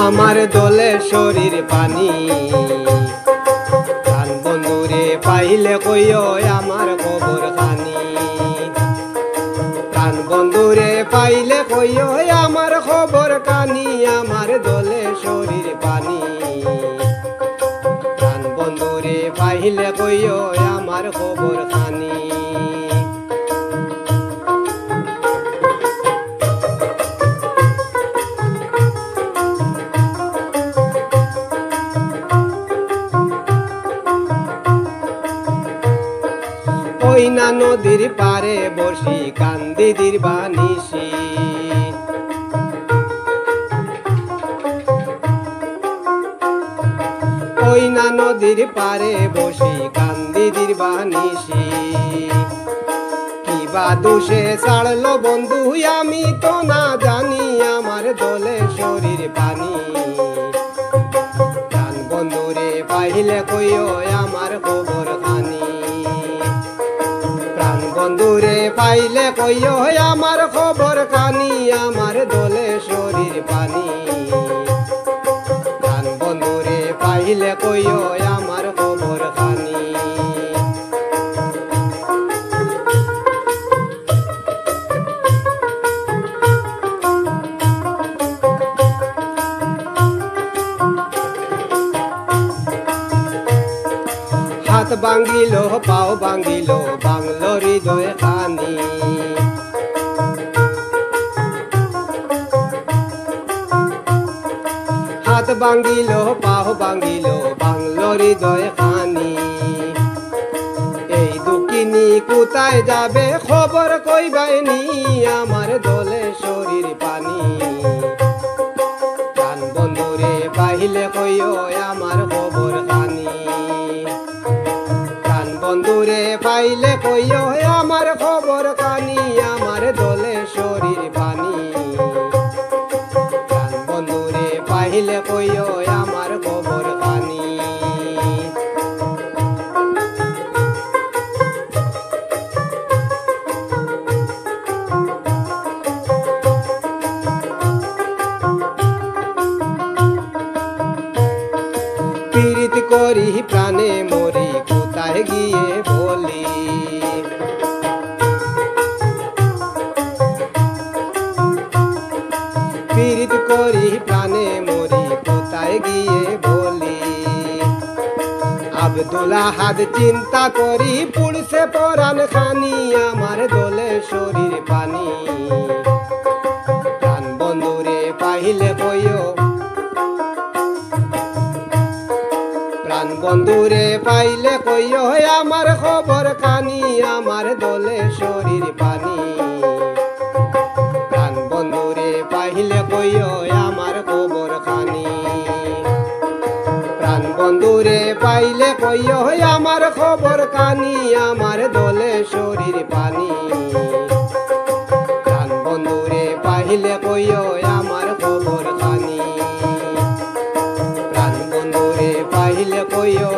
আমার দলে শরীর পানি প্রাণ বন্ধুরে পাইলে কইও আমার খবর খানি প্রাণ বন্ধুরে পাইলে কইও আমার খবর কানি আমার দলে শরীর পানি প্রাণ বন্ধুরে পাইলে কইও আমার খবর খানি কইনা নদীর পারে বসি কান্দি দিরবানিসি কইনা নদীর পারে বসি কান্দি দিরবানিসি কিবা দোষে ছাড়লো বন্ধু আমি তো না জানি আমার দলে শরীর পানি প্রাণ বন্ধুরে পাইলে কইও আমার খবর খানি প্রাণ বন্ধুরে পাইলে কইও আমার খবর কানি আমার দলে শরীর পানি প্রাণ বন্ধুরে পাইলে কইও আমার খবর কানি হাত ভাঙ্গিল পাও ভাঙ্গিল বাংলো হৃদয় খানি হাত ভাঙ্গিল পাও ভাঙ্গিল বাংলো হৃদয় খানি এই দুঃখিনী কোথায় যাবে খবর কইবাইনি আমার দলে শরীর পানি প্রাণ বন্ধুরে পাইলে কইও আমার খবর খানি বন্ধুরে পাইলে কইও আমার খবর কানি আমার দলে শরীর পানি প্রাণ বন্ধুরে পাইলে কইও আমার খবর কানি পীড়িত করি প্রাণে মরি কোথায় গিয়ে বলি পীড়িত করি প্রাণে মরি কোথায় গিয়ে বলি আব্দুল আহাদ চিন্তা করি পুড়ছে পরাণ খানি আমার দলে শরীর পানি প্রাণ বন্ধুরে পাইলে কইও প্রাণ বন্ধুরে পাইলে কইও আমার খবর কানি আমার দলে শরীর পানি প্রাণ বন্ধুরে পাইলে কইও আমার খবর কানি প্রাণ বন্ধুরে পাইলে কইও আমার খবর কানি আমার দলে শরীর পানি প্রাণ বন্ধুরে পাইলে কইও আমার খবর কানি প্রাণ বন্ধুরে পাইলে কইও